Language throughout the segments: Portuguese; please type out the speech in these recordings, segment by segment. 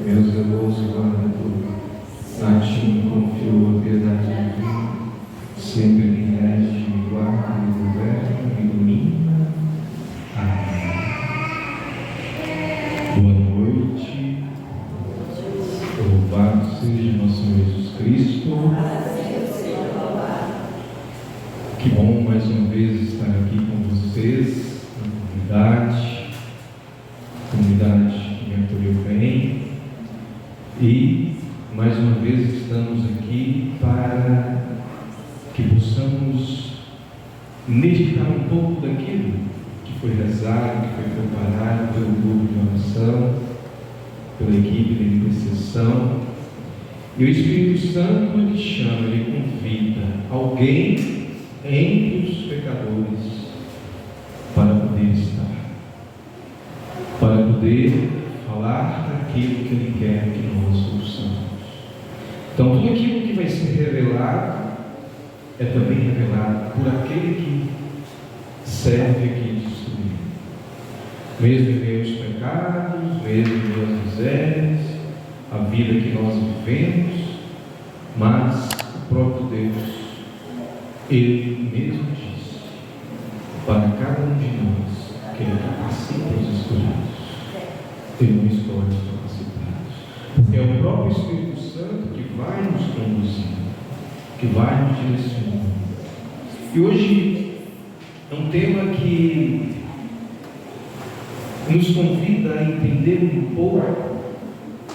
Meu zeloso guardador, a ti me confio a piedade divina, sempre me rege, me guarda, me governa, me ilumina. Amém. Boa noite. Louvado seja nosso Senhor Jesus Cristo. Que bom mais uma vez estar aqui com vocês, na comunidade que me acolheu bem. E mais uma vez estamos aqui para que possamos meditar um pouco daquilo que foi rezado, que foi preparado pelo grupo de oração, pela equipe de intercessão. E o Espírito Santo ele chama, ele convida alguém entre os pecadores para poder estar, para poder falar daquilo que ele quer que nós ouçamos. Então tudo aquilo que vai ser revelado é também revelado por aquele que serve aqui destruir, mesmo em meio aos pecados, mesmo em meio às misérias, a vida que nós vivemos, mas o próprio Deus, Ele mesmo disse para cada um de nós que Ele capacita os escolhidos. Ele não escolhe os capacitados, porque é o próprio Espírito Santo que vai nos conduzir, que vai nos direcionar. E hoje é um tema que nos convida a entender um pouco,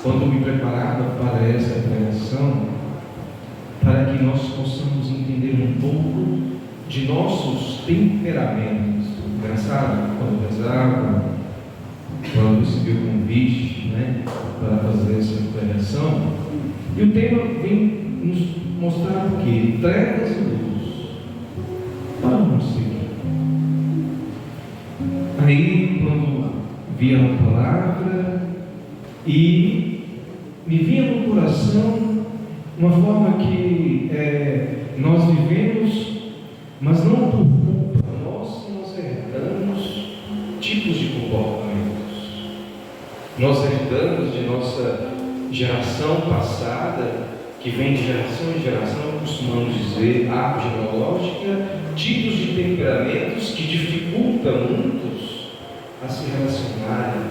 quando me preparava para essa pregação, para que nós possamos entender um pouco de nossos temperamentos. Engraçado, quando rezava, quando recebi o convite, para fazer essa pregação, e o tema vem nos mostrar o quê? Trevas e luz. Para não seguir. Aí, quando via a palavra e me vinha no coração uma forma que nós vivemos, mas não por culpa, nós herdamos tipos de comportamentos. Nós herdamos de nossa geração passada, que vem de geração em geração, costumamos dizer, árvore genealógica, tipos de temperamentos que dificultam muitos a se relacionarem.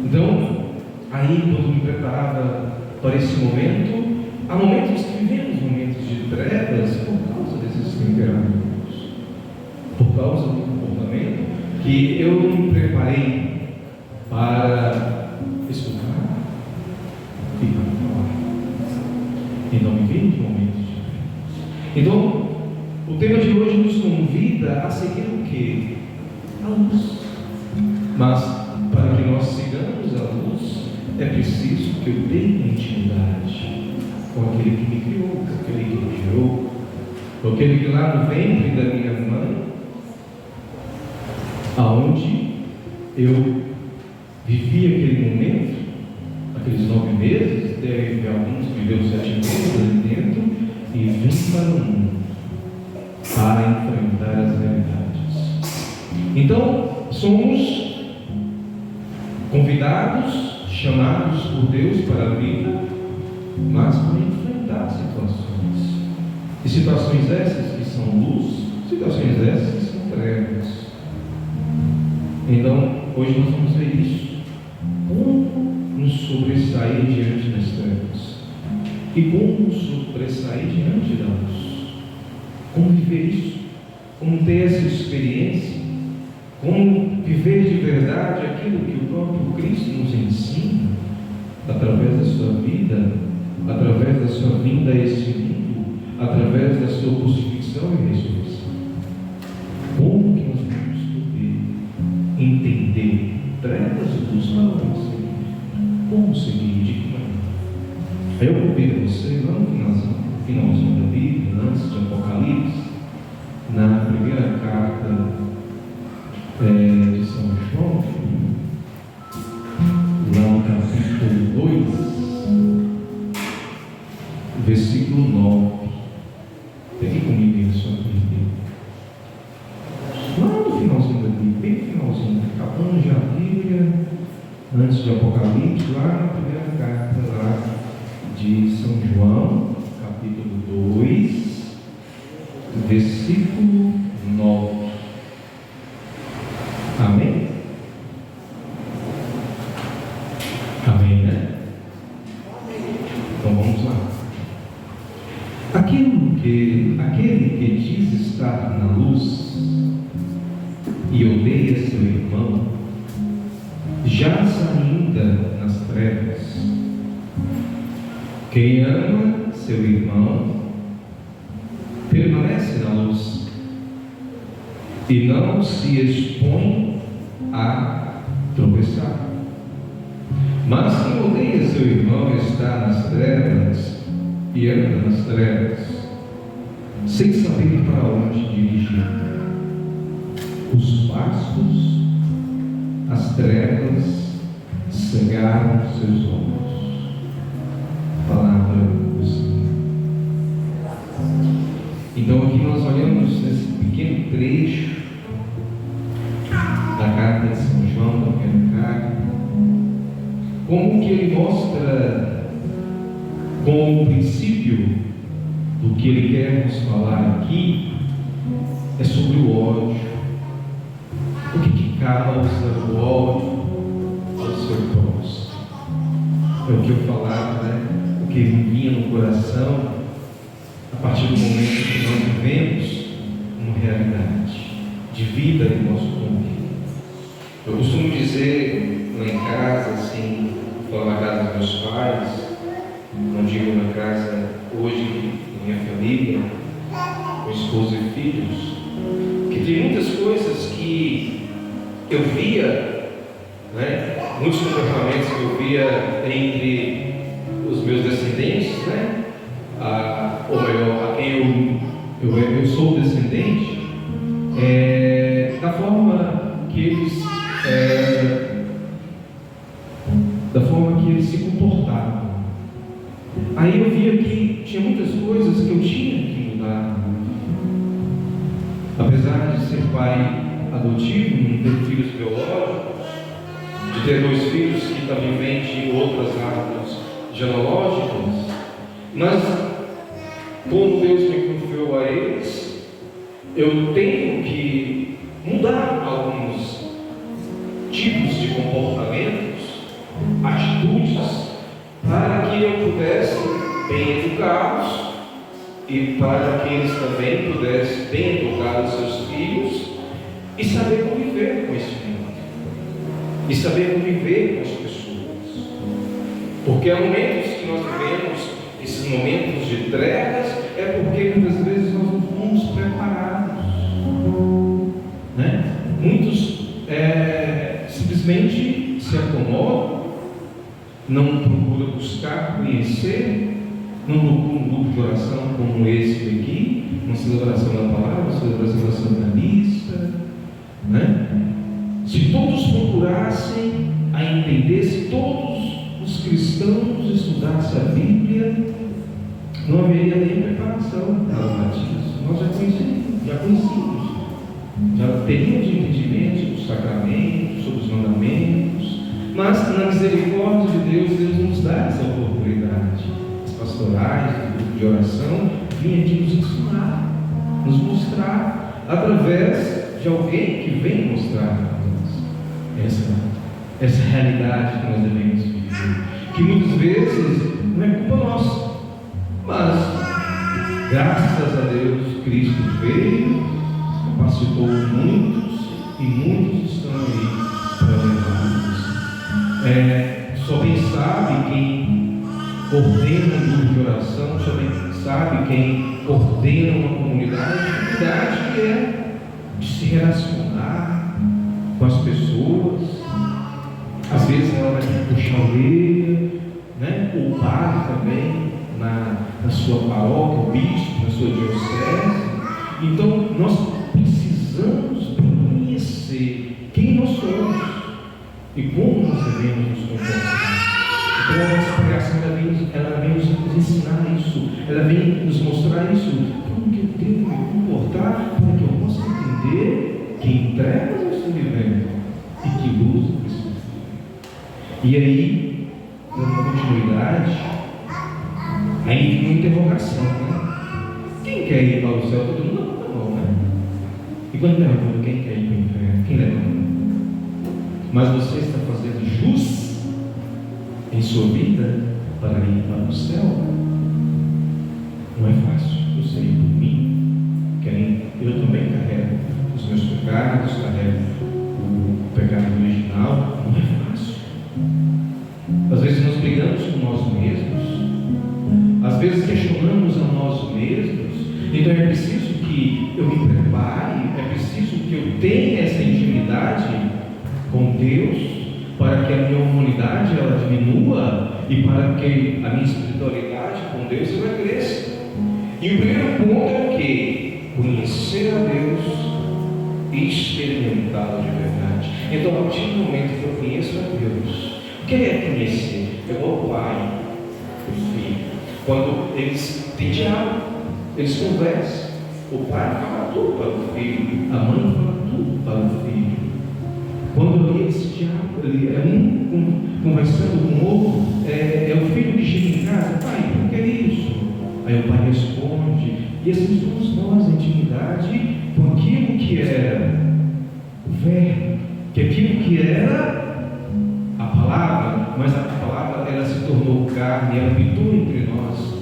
Então, aí quando me preparava para esse momento, há momentos que vivemos momentos de trevas por causa desses temperamentos, por causa do comportamento que eu me preparei para escutar e para falar. E não me vem de momentos diferentes. Então, o tema de hoje nos convida a seguir o quê? A luz. Mas, para que nós sigamos a luz, é preciso que eu tenha intimidade com aquele que me criou, com aquele que me gerou, com aquele que lá no ventre da minha mãe, aonde eu vivi aquele momento, aqueles 9 meses, deve alguns viveram 7 meses ali dentro, e vim para o mundo para enfrentar as realidades. Então, somos convidados, chamados por Deus para a vida, mas para enfrentar situações. E situações essas que são luz, situações essas que são trevas. Então, hoje nós vamos ver isso. Como nos sobressair diante das trevas? E como nos sobressair diante da luz? Como viver isso? Como ter essa experiência? Como viver de verdade aquilo que o próprio Cristo nos ensina através da sua vida, através da sua vinda a este mundo, através da sua crucifixão e ressurreição? Como que nós vamos poder entender trevas e luz para nós seguir? Como seguir? De que maneira? Aí eu convido você lá no finalzinho da Bíblia, antes de Apocalipse, na primeira carta de São João, lá no capítulo 2, versículo 9. Pegue comigo aí a sua Bíblia. Lá no finalzinho da Bíblia, bem no finalzinho, acabando já a Bíblia, antes de Apocalipse, lá na primeira carta lá de São João, capítulo 2, versículo 9. Amém? Amém, né? Então vamos lá. Aquele que diz estar na luz e odeia seu irmão, jaz ainda nas trevas. Quem ama seu irmão permanece na luz e não se expõe a tropeçar. Mas quem odeia seu irmão está nas trevas e anda nas trevas, sem saber para onde dirigir. Os pastos, as trevas cegaram seus olhos. Palavra do Senhor. Então aqui nós olhamos nesse pequeno trecho da carta de São João, da primeira carta, como que ele mostra como o princípio do que ele quer nos falar aqui é sobre o ódio. O que causa o ódio ao seu próximo? É o que eu falava, né? O que me vinha no coração a partir do momento que nós vivemos uma realidade de vida em nosso convívio. Eu costumo dizer lá em casa, assim, falo na casa dos meus pais, não digo na casa hoje da minha família, com esposa e filhos, que tem muitas coisas que eu via, né, muitos comportamentos que eu via entre os meus descendentes, né, ou melhor, a quem eu sou descendente, da forma que eles se comportavam. Aí eu via que tinha muitas coisas que eu tinha que mudar. Apesar de ser pai adotivo, não ter filhos biológicos, de ter 2 filhos que também vêm de outras árvores genealógicas, mas como Deus me confiou a eles, eu tenho que mudar alguns tipos de comportamentos, atitudes, para que eu pudesse bem educá-los e para que eles também pudessem bem educar os seus filhos e saber conviver com esse mundo e saber conviver com as pessoas, porque há momentos que nós vivemos esses momentos de trevas, é porque muitas vezes nós não fomos preparados, né? Muitos simplesmente se acomodam, não procuram buscar conhecer, não procuram um grupo de oração como esse aqui, uma celebração da palavra, uma celebração da missa, né? Se todos procurassem a entender, se todos os cristãos estudassem a Bíblia, não haveria nem preparação para o batismo. Nós já conhecíamos, já teríamos entendimento sobre os sacramentos, sobre os mandamentos, mas na misericórdia de Deus, Deus nos dá essa oportunidade. As pastorais, o grupo de oração, vêm aqui nos ensinar, nos mostrar, através de alguém que vem mostrar a nós essa realidade que nós devemos viver, que muitas vezes não é culpa nossa, mas graças a Deus Cristo veio, capacitou muitos e muitos estão aí para levar-nos. Só bem sabe quem coordena um grupo de oração, só bem sabe quem coordena uma comunidade, a dificuldade que é de se relacionar com as pessoas. Às vezes ela vai ter que puxar a orelha, né? O padre também, na sua paróquia, o bispo, na sua diocese. Então nós precisamos conhecer quem nós somos e como nós devemos nos comportar. Então a nossa pregação ela vem nos ensinar isso, ela vem nos mostrar isso, como que eu tenho que me comportar para que eu possa entender que em trevas eu estou vivendo e que luz eu preciso. E aí, dando continuidade, aí vem uma interrogação, né? Quem quer ir para o céu? Todo mundo levanta a mão, né? E quando pergunta quem quer ir para o inferno, quem levanta a mão? Mas você está fazendo jus em sua vida para ir para o céu? Não é fácil. Eu sei por mim, eu também carrego os meus pecados, carrego o pecado original. Não é fácil. Às vezes nós brigamos com nós mesmos, às vezes questionamos a nós mesmos. Então é preciso que eu me prepare, é preciso que eu tenha essa intimidade com Deus, para que a minha humanidade ela diminua e para que a minha espiritualidade com Deus ela cresça. E o primeiro ponto é o quê? Conhecer a Deus e experimentá-lo de verdade. Então, a partir do momento que eu conheço a Deus, o que é conhecer? É igual o pai, o filho. Quando eles têm diálogo, eles conversam. O pai fala tudo para o filho, a mãe fala tudo para o filho. Quando ali esse diálogo, é um conversando com o outro, é o filho que chega em casa: pai, por que é isso? Aí o pai responde, e assim somos nós, a intimidade com aquilo que era o verbo, que aquilo que era a palavra, mas a palavra ela se tornou carne, ela habitou entre nós.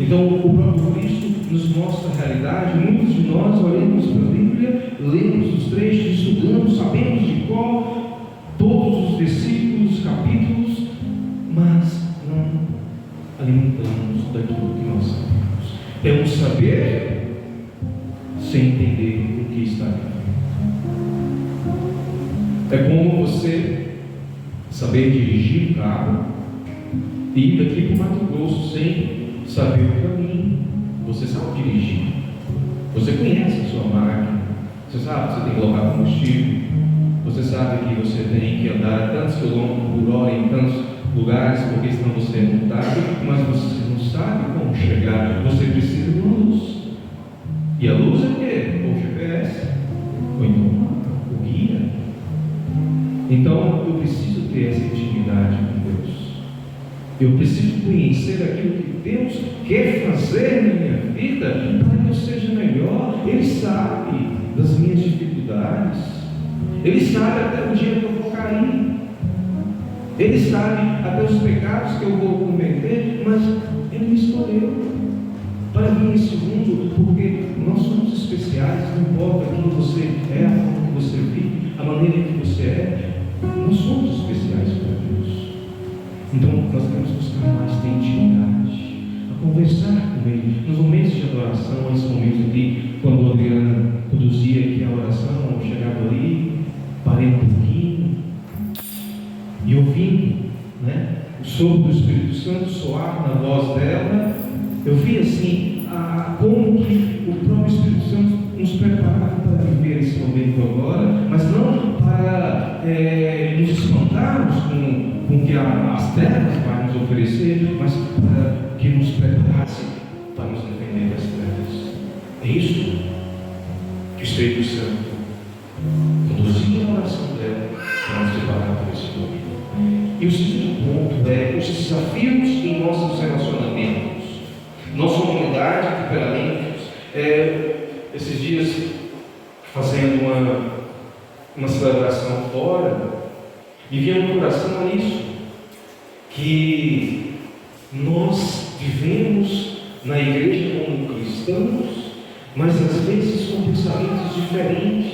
Então o próprio Cristo nos mostra a realidade. Muitos de nós olhamos para a Bíblia, lemos os trechos, estudamos, sabemos de qual todos os versículos, os capítulos, mas não alimentamos daquilo que nós sabemos. É um saber sem entender o que está aqui. É como você saber dirigir o carro e ir daqui para o Mato Grosso sem saber o caminho. Você sabe dirigir, você conhece a sua máquina, você sabe que você tem que colocar combustível, você sabe que você tem que andar a tantos quilômetros por hora em tantos lugares, porque senão você é multado, mas você não sabe como chegar. Você precisa de uma luz. E a luz é o quê? O GPS, ou então o guia. Então eu preciso ter essa intimidade com Deus. Eu preciso conhecer aquilo que Deus quer fazer na minha vida para que eu seja melhor. Ele sabe das minhas dificuldades, Ele sabe até o dia que eu vou cair, Ele sabe até os pecados que eu vou cometer, mas Ele me escolheu para vir nesse mundo, porque nós somos especiais. Não importa quem você é, a forma que você vive, a maneira que você é, nós somos especiais para Deus. Então nós temos que buscar mais ter intimidade, a conversar com Ele nos momentos de adoração. Esse momento aqui, quando a Adriana conduzia aqui a oração, eu chegava ali, parei um pouquinho e ouvindo, né, o sopro do Espírito Santo soar na voz dela, eu vi assim como que o próprio Espírito Santo nos preparava para viver esse momento agora, mas não para nos espantarmos com o que as trevas vai nos oferecer, mas para que nos preparasse para nos defender das trevas. É isso que o Espírito Santo conduzia a oração dela para nos preparar para esse momento. E o segundo ponto é os desafios em nossos relacionamentos. Nossa humanidade, temperamentos. Esses dias, fazendo uma celebração fora, me veio no coração isso, que nós vivemos na igreja como cristãos, mas às vezes com pensamentos diferentes,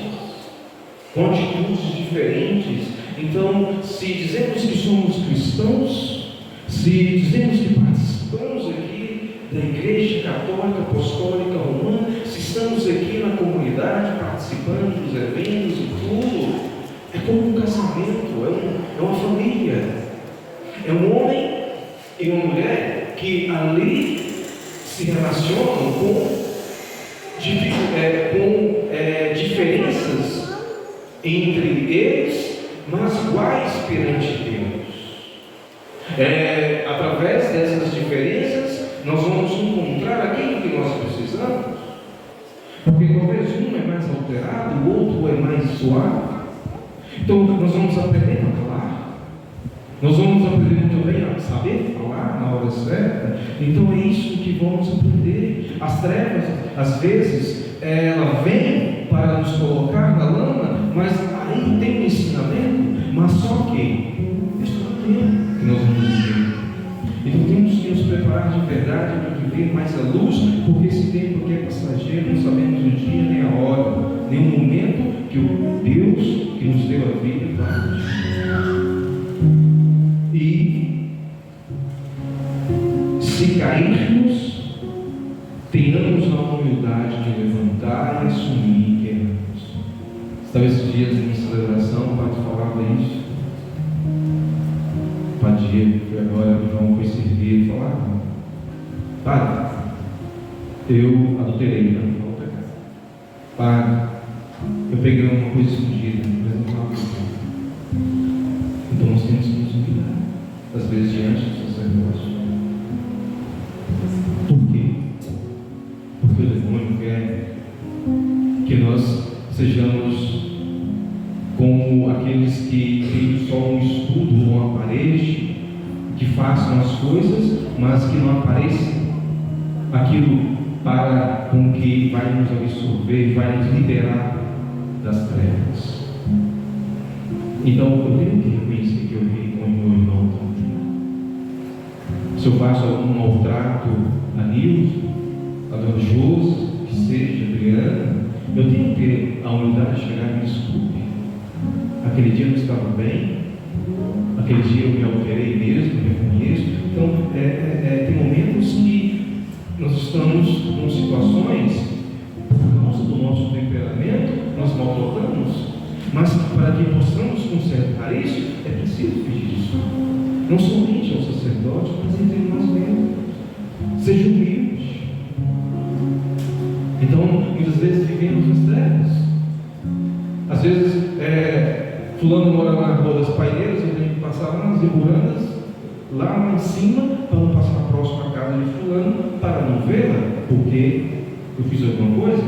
com atitudes diferentes. Então, se dizemos que somos cristãos, se dizemos que participamos aqui da Igreja Católica Apostólica Romana, se estamos aqui na comunidade participando dos eventos e tudo, é como um casamento, é uma família, é um homem e uma mulher que ali se relacionam com diferenças entre eles, mas iguais perante Deus. Através dessas diferenças nós vamos encontrar aquilo que nós precisamos, porque talvez um é mais alterado, o outro é mais suave. Então nós vamos aprender a falar, Nós vamos aprender também a saber falar na hora certa. Então é isso que vamos aprender. As trevas, às vezes, ela vem para nos colocar na lama, mas aí tem um ensinamento, mas só que isso não é tempo que nós vamos viver. Então temos que nos preparar de verdade para viver mais a luz, porque esse tempo aqui é passageiro, não sabemos o dia nem a hora, nem o momento que o Deus que nos deu a vida vai nos dar. E se cairmos, tenhamos a humildade de levantar e assumir que erramos. Talvez esses dias em minha celebração o padre falava isso. O padre Diego, que agora o João foi servir, e falava: padre, eu adulterei, não vou pecar. Padre, eu peguei uma coisa escondida, mas não falo com. Então nós temos que nos humilhar, às vezes diante do sacerdote. Por quê? Porque o demônio quer que nós sejamos como aqueles que têm só um escudo ou uma parede, que façam as coisas, mas que não apareça aquilo para com que vai nos absorver, vai nos liberar das trevas. Então eu tenho que reconhecer que eu errei com o meu irmão também. Se eu faço algum maltrato a Nilson, a dona Josi, que seja, Adriana, eu tenho que ter a humildade de chegar e me desculpe. Aquele dia eu não estava bem, aquele dia eu me alterei mesmo, me reconheço. Então tem momentos que nós estamos com situações, por causa do nosso temperamento, nós maltratamos. Mas para que possamos consertar isso, é preciso pedir desculpa. Não somente ao sacerdote, mas entre nós mesmos. Seja humilde. Então, muitas vezes vivemos nas trevas. Às vezes, fulano mora lá na Rua das Paineiras, eu tenho que passar lá nas Iburandas, lá em cima, para não passar próximo à casa de fulano, para não vê-la, porque eu fiz alguma coisa,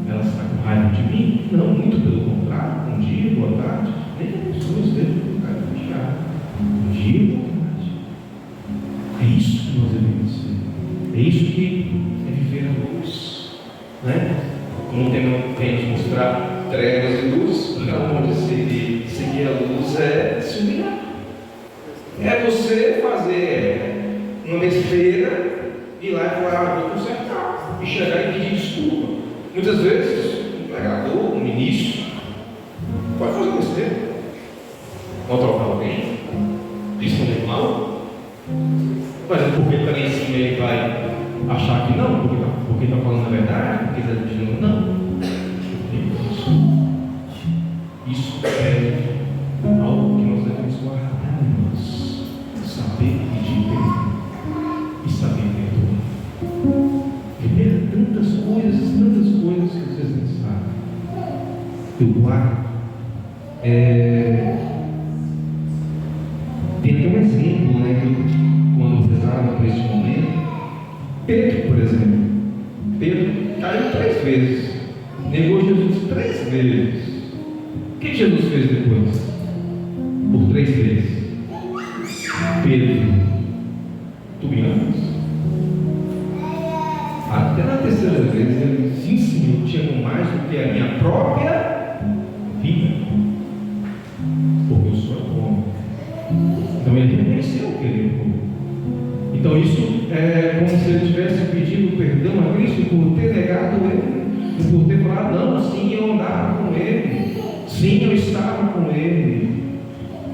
ela está com raiva de mim? Não, muito pelo contrário. Bom dia, boa tarde. Nem as pessoas devem ficar fechadas. Bom dia, boa tarde. É isso que nós devemos ser. É isso que é viver a luz. Né? Como tem nos mostrar trevas e luz, não pode ser seguir a luz é se humilhar. É você fazer uma besteira, ir lá e falar: vou consertar, e chegar e pedir desculpa. Muitas vezes, um pregador, um ministro, pode fazer besteira, maltratar alguém, responder mal, mas é porque está lá em cima ele vai achar que não, porque está falando a verdade, porque está dizendo não. Isso é algo que nós devemos guardar em nós, saber pedir perdão e saber perdoar. Primeiro, tantas coisas que vocês não sabem. Perdoar tem até um exemplo, né, que quando eu prezava para esse momento, Pedro, por exemplo. Pedro caiu 3 vezes, negou Jesus 3 vezes. O que Jesus fez depois? Por 3 vezes. Pedro, tu me amas? Até na 3ª vez ele disse: sim, Senhor, eu te amo mais do que a minha própria vida, porque eu sou bom. Então ele reconheceu que ele errou. Então isso é como se ele tivesse pedido perdão a Cristo por ter negado ele, por ter falado: não, sim, eu andava com ele, sim, eu estava com ele.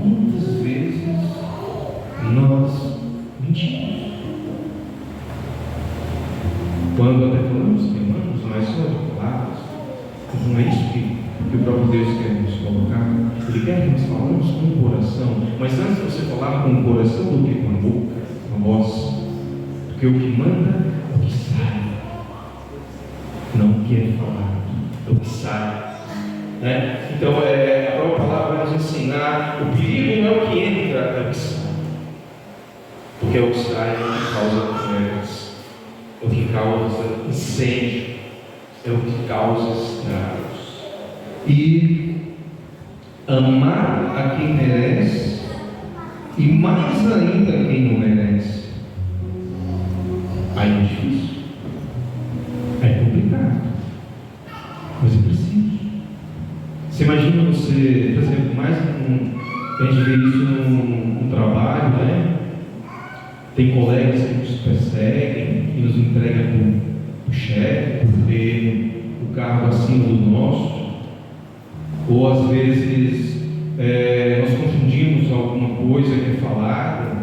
Muitas vezes nós mentimos. Quando até falamos que amamos, mas só de palavras, não é isso que o próprio Deus quer nos colocar. Ele quer que nós falamos com o coração, mas antes de você falar com o coração do que com a boca, com a voz, porque o que manda é o que sai, não o que é falado, é o que sai. Né? Então, a própria palavra vai nos ensinar: o perigo não é o que entra, é o que sai, porque é o que sai é o que causa trevas. É o que causa incêndio, é o que causa estragos. E amar a quem merece e mais ainda quem não merece. Aí é difícil, é complicado, mas é preciso. Você imagina você, por exemplo, a gente vê isso num trabalho, né? Tem colegas que nos perseguem e nos entregam para o chefe por ter o cargo acima do nosso, ou às vezes nós confundimos alguma coisa que é falada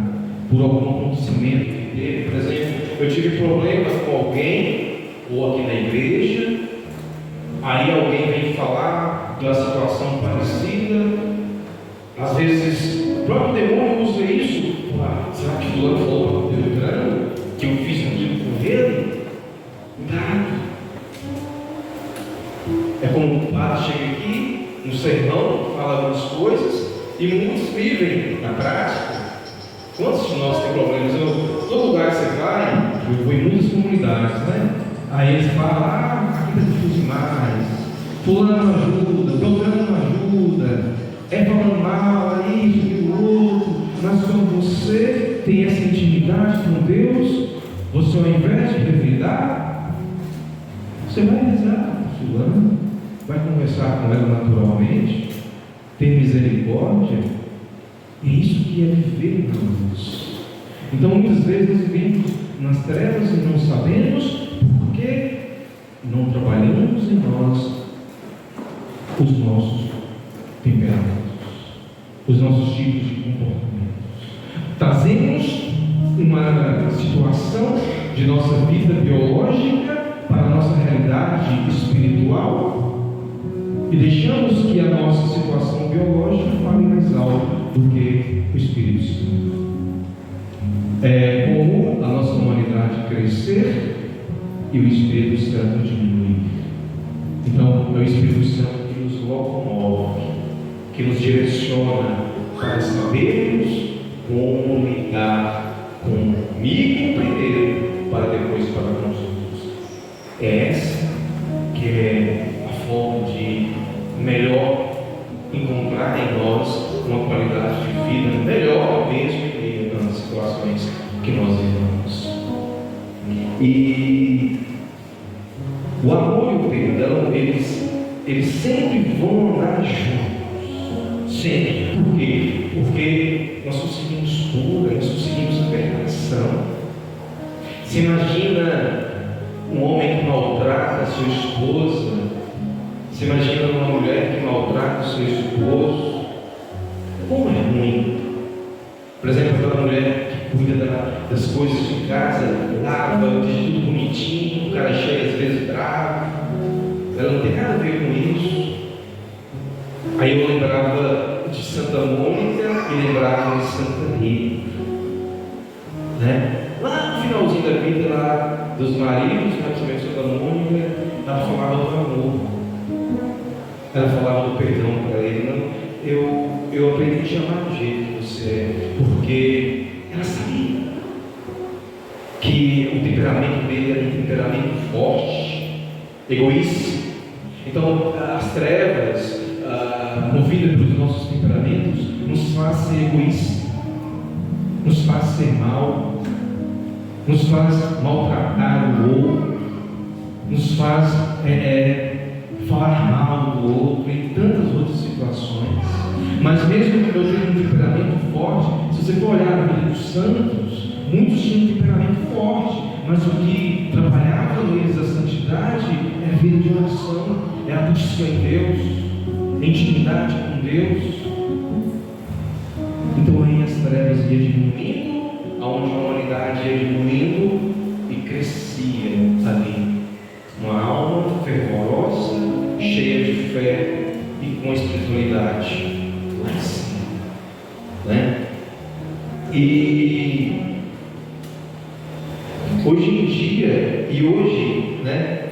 por algum acontecimento que teve. Por exemplo, eu tive problemas com alguém, ou aqui na igreja, aí alguém vem falar de uma situação parecida, às vezes o próprio demônio usa isso. Será que fulano falou para o Beltrano que eu fiz aquilo com ele? Cuidado. É como o padre chega aqui no sermão, fala algumas coisas e muitos vivem na prática. Quantos de nós têm problemas? Todo lugar que você vai, eu vou em muitas comunidades, né? Aí eles falam, aqui está difícil demais, fulano não ajuda, Beltrano não ajuda, é falando mal, isso e o outro. Mas quando você tem essa intimidade com Deus, você ao invés de revidar, você vai rezar com fulano, vai conversar com ela naturalmente, ter misericórdia. É isso que é viver na luz. Então muitas vezes nós vivemos nas trevas e não sabemos porque não trabalhamos em nós os nossos temperamentos, os nossos tipos de comportamentos. Trazemos uma situação de nossa vida biológica para a nossa realidade espiritual e deixamos que a nossa situação biológica fale mais alto do que o Espírito Santo. É como a nossa humanidade crescer e o Espírito Santo diminuir. Então, é o Espírito Santo que nos locomove, que nos direciona para sabermos como lidar comigo primeiro, para depois falar com os outros. É essa que é a forma de melhor encontrar em nós uma qualidade de vida melhor mesmo em meio às situações que nós vivemos. E o amor e o perdão, eles sempre vão andar juntos. Sempre. Por quê? Porque nós conseguimos cura, nós conseguimos libertação. Você imagina um homem que maltrata a sua esposa? Você imagina uma mulher que maltrata o seu esposo? Como é ruim. Por exemplo, aquela mulher que cuida das coisas de casa, lava, deixa tudo bonitinho, o cara chega às vezes bravo, ela não tem nada a ver com isso. Aí eu lembrava de Santa Mônica e lembrava de Santa Rita, né? Lá no finalzinho da vida lá dos maridos, principalmente Santa Mônica, ela falava do amor, ela falava do perdão para ele. Não, eu aprendi a te amar do jeito que você é, porque ela sabia que o temperamento dele era um temperamento forte, egoísta. Então as trevas, movidas pelos nossos temperamentos, nos faz ser egoísta, nos faz ser mal, nos faz maltratar o outro, nos faz falar mal do outro, em tantas outras situações. Mas mesmo que eu tenha um temperamento forte, se você for olhar a vida dos santos, muitos tinham um temperamento forte, mas o que trabalhava neles a santidade é a vida de oração, é a busca em Deus, a intimidade com Deus. Então aí as trevas iam diminuindo, aonde a humanidade ia diminuindo e crescia ali uma alma fervorosa, cheia de fé e com espiritualidade lá em cima, né? E hoje em dia, né,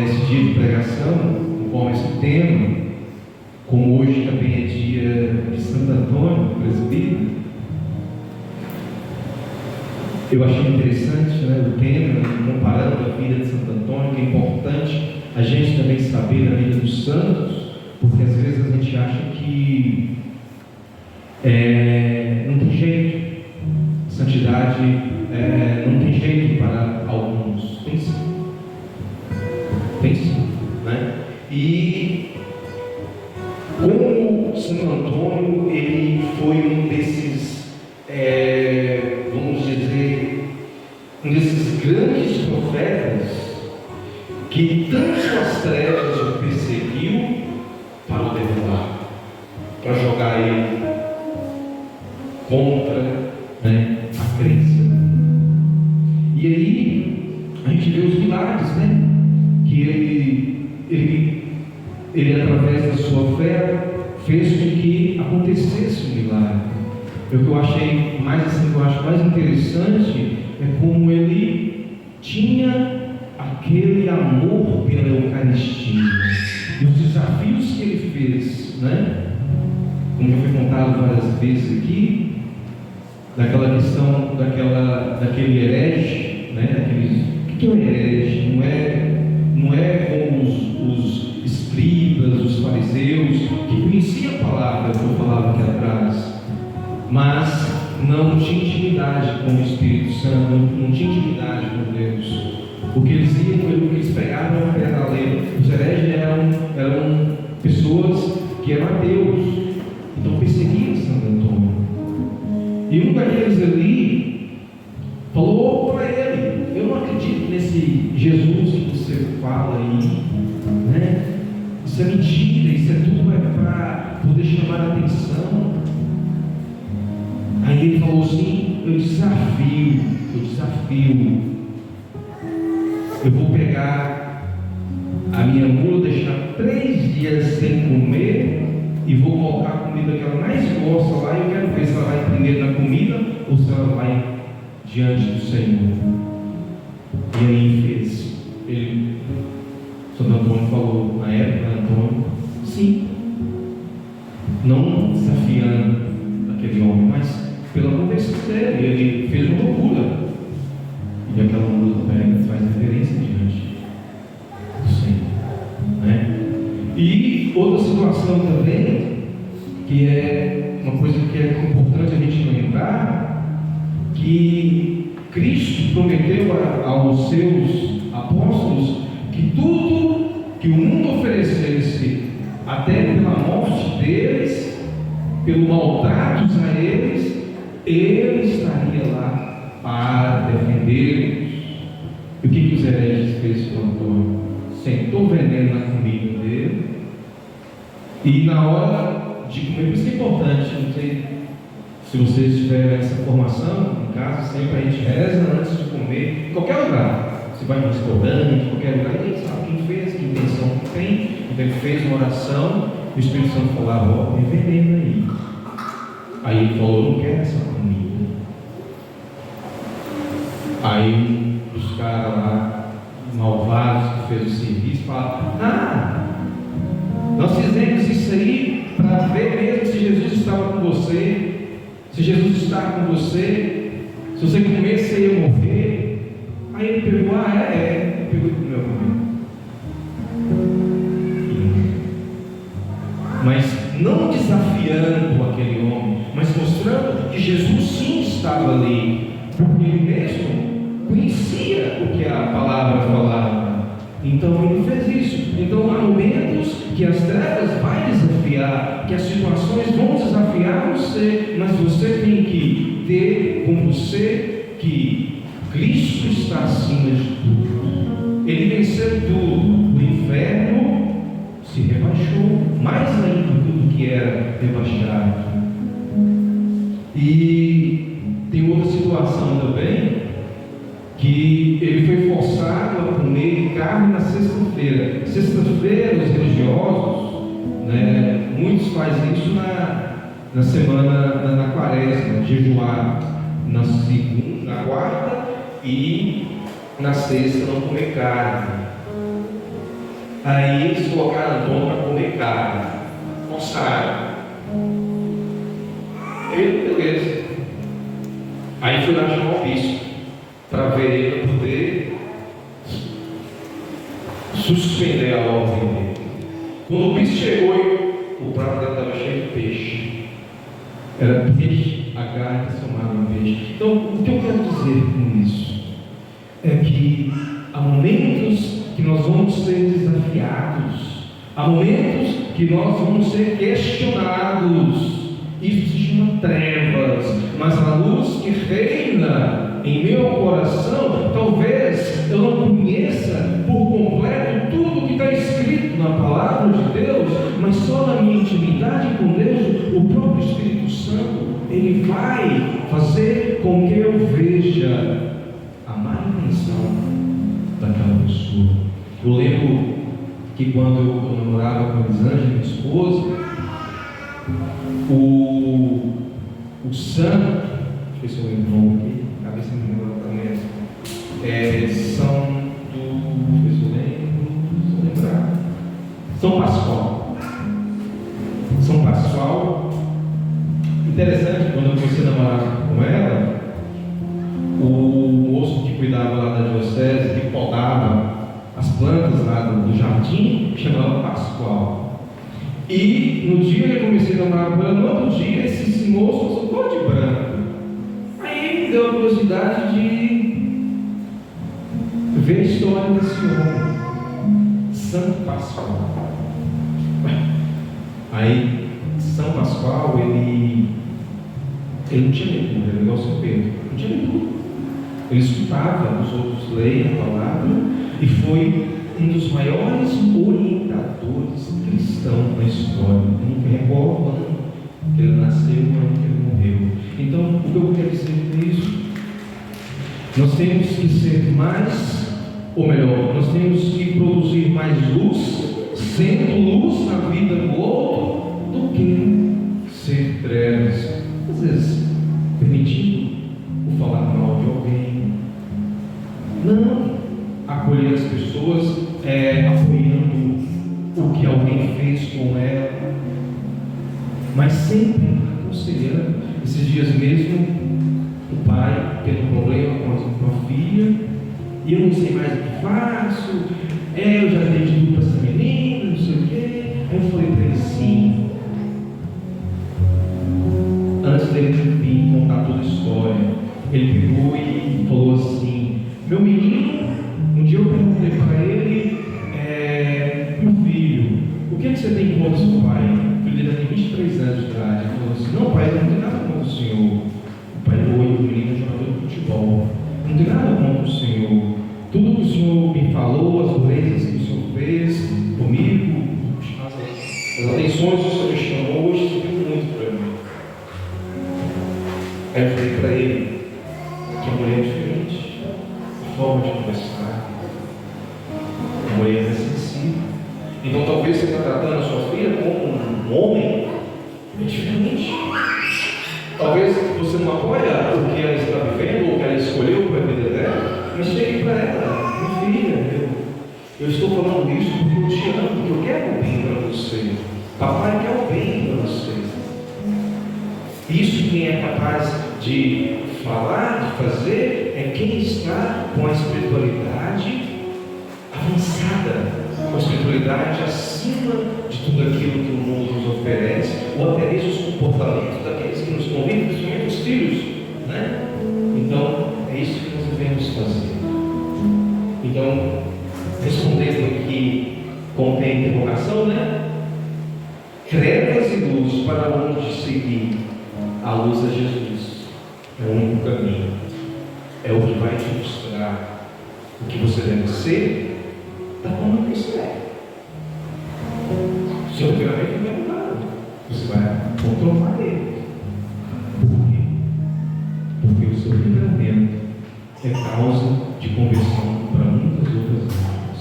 esse dia de pregação, com esse tema, como hoje também é dia de Santo Antônio, presbítero, eu achei interessante, né, o tema, comparando a vida de Santo Antônio, que é importante a gente também saber da vida dos santos, porque às vezes a gente acha que não contra, né, a crença. E aí a gente vê os milagres, né? Que ele através da sua fé fez com que acontecesse um milagre. O que eu achei mais assim, que eu acho mais interessante é como ele tinha aquele amor pela Eucaristia e os desafios que ele fez, né? Como já foi contado várias vezes aqui, daquela questão daquele herege, né? O que é um herege? Não é como os escribas, os fariseus, que conheciam a palavra que eu falava aqui atrás, mas não tinha intimidade com o Espírito Santo, não tinha intimidade com Deus. O que eles iam, o que eles pegavam era a lei. Os hereges eram pessoas que eram ateus, então perseguiam Santo Antônio. E um daqueles ali falou para ele: eu não acredito nesse Jesus que você fala aí, né? Isso é mentira, isso é tudo para poder chamar a atenção. Aí ele falou assim: eu desafio, eu vou pegar a minha mula, deixar 3 dias sem comer e vou colocar a comida que ela mais gosta lá, e eu quero ver se ela vai primeiro na comida ou se ela vai diante do Senhor. E aí fez. Santo Antônio falou na época, Antônio, sim, não desafiando aquele homem, mas pela conversa dele, ele fez uma loucura. E aquela mula faz referência diante do Senhor, né? E outra situação também, que é uma coisa que é importante a gente lembrar, que Cristo prometeu aos seus apóstolos que tudo que o mundo oferecesse, até pela morte deles, pelo maltrato a eles, ele estaria lá para defendê-los. E o que os hereges fez com Antônio? Sentou veneno na comida dele, e na hora de comer, por isso que é importante, não sei se vocês tiverem essa formação em casa, sempre a gente reza antes de comer, em qualquer lugar. Você vai no restaurante, em qualquer lugar, a gente sabe quem fez, que intenção que tem. Então ele fez uma oração, o Espírito Santo falava: ó, tem veneno aí. Aí ele falou: não quero essa comida. Aí os caras lá, malvados, que fez o serviço, falaram: nós fizemos isso aí para ver mesmo se Jesus estava com você. Se Jesus está com você, se você comer, você ia morrer. Aí ele pegou: ele pegou e comeu comigo. Mas não desafiando aquele homem, mas mostrando que Jesus sim estava ali, porque ele mesmo conhecia o que a palavra falava. Então ele fez isso. Então há momentos que as trevas vai desafiar, que as situações vão desafiar você, mas você tem que ter com você que Cristo está acima de tudo. Ele venceu tudo. O inferno se rebaixou, mais ainda do que era rebaixado. E tem outra situação também, que ele foi forçado a comer carne na sexta-feira. Sexta-feira, os religiosos, né, muitos fazem isso na semana, na quaresma, jejuar na segunda, na quarta e na sexta não comer carne. Aí eles colocaram Antônio para comer carne, forçaram. Ele, beleza. Aí foi lá chamar o bispo para ver ele poder suspender a ordem dele. Quando o bispo chegou, o prato dele estava cheio de peixe. Era peixe, a carne transformada em peixe. Então, o que eu quero dizer com isso é que há momentos que nós vamos ser desafiados, há momentos que nós vamos ser questionados. Isso se chama trevas, mas a luz que reina em meu coração, talvez eu não conheça por completo tudo que está escrito na palavra de Deus, mas só na minha intimidade com Deus, o próprio Espírito Santo, Ele Ele vai fazer com que eu veja a má intenção daquela pessoa. Eu lembro que quando eu namorava com a Elisângela, minha esposa, o Sam, deixa eu ver se eu lembro o nome aqui, cabeça me lembra também, São do, deixa eu lembrar, São Pascoal. São Pascoal. Interessante, quando eu comecei a namorar com ela, o moço que cuidava lá da diocese, que podava as plantas lá do jardim, chamava Pascoal. E no dia que eu comecei a namorar com ela, no outro dia, esse moço passou todo de branco. Aí me deu a curiosidade de ver a história desse homem, Santo Pascoal. Aí, São Pascoal, ele não tinha leitura, ele era igual São Pedro, não tinha leitura. Ele escutava os outros lerem a palavra e foi um dos maiores orientadores cristãos na história. Eu não me recordo o ano que ele nasceu e o ano que ele morreu. Então, o que eu quero dizer com isso? Nós temos que ser mais, ou melhor, nós temos que produzir mais luz, sendo luz na vida do outro, do que ser trevas. Às vezes, permitindo o falar mal de alguém. Não acolher as pessoas apoiando o que alguém fez com ela, mas sempre aconselhando. Esses dias mesmo, o pai teve um problema com a filha, e eu não sei mais o que faço, eu já dei tudo para essa menina, não sei o quê. Aí eu falei para ele assim, antes dele vir contar toda a história, ele pegou e falou assim: meu menino, um dia eu perguntei para ele, meu filho, o que você tem contra o seu pai? O filho dele tem 23 anos de idade. Ele falou assim: não, pai, eu não tenho nada contra o senhor. O pai é doido, o menino é jogador de futebol. Não tenho nada contra o senhor. Tudo que o senhor me falou, as doenças que o senhor fez comigo, as atenções que o senhor me chamou, hoje serviu muito para mim. Aí eu falei para ele que a mulher é diferente, a forma de conversar, a mulher é sensível. Então talvez você está tratando a sua filha como um homem, é diferente. Talvez você não apoia o que ela está vivendo ou o que ela escolheu para a vida dela, mas chegue para ela: minha filha, eu estou falando isso porque eu te amo, porque eu quero o bem para você. Papai quer o bem para você. Isso quem é capaz de falar, de fazer, é quem está com a espiritualidade avançada, com a espiritualidade acima de tudo aquilo que o mundo nos oferece, ou até mesmo os comportamentos daqueles que nos convivem, principalmente os filhos, né? Então, é isso que nós devemos fazer. Então, respondendo aqui com a interrogação, né? Trevas e luz, para onde seguir? A luz é Jesus, é o único caminho, é o que vai te mostrar o que você deve ser, da forma que você é. O seu temperamento não é mudado, você vai controlar ele. Por quê? Porque o seu temperamento é causa de conversão para muitas outras áreas.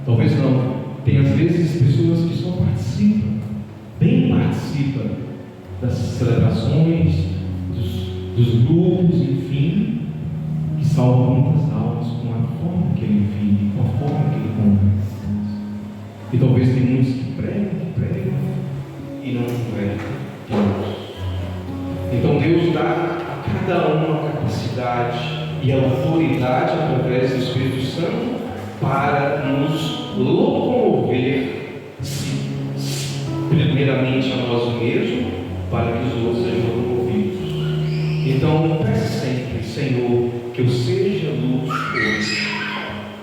Talvez não. Tem às vezes pessoas que só participam, bem participam das celebrações, dos grupos, enfim, que salvam muitas almas com a forma que ele vive, com a forma que ele conversa. E talvez tem muitos que pregam e não convertem Deus. Então Deus dá a cada um a capacidade e a autoridade através do Espírito Santo para nos locomover primeiramente a nós mesmos, para que os outros sejam locomovidos. Então, peça sempre: Senhor, que eu seja luz hoje.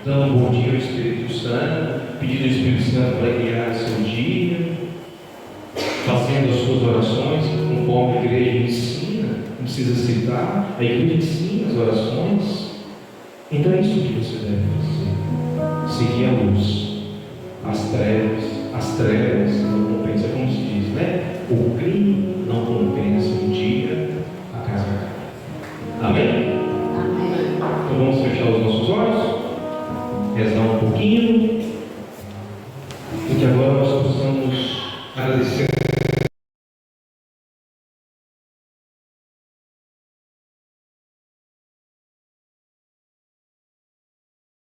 Dando um bom dia ao Espírito Santo, pedindo ao Espírito Santo para guiar o seu dia, fazendo as suas orações conforme a igreja ensina. Não precisa citar, a igreja ensina as orações. Então é isso que você deve fazer: seguir a luz, as trevas, as trevas não compensam, como se diz, né? O crime não compensa um dia a casa. Amém? Então vamos fechar os nossos olhos, rezar um pouquinho.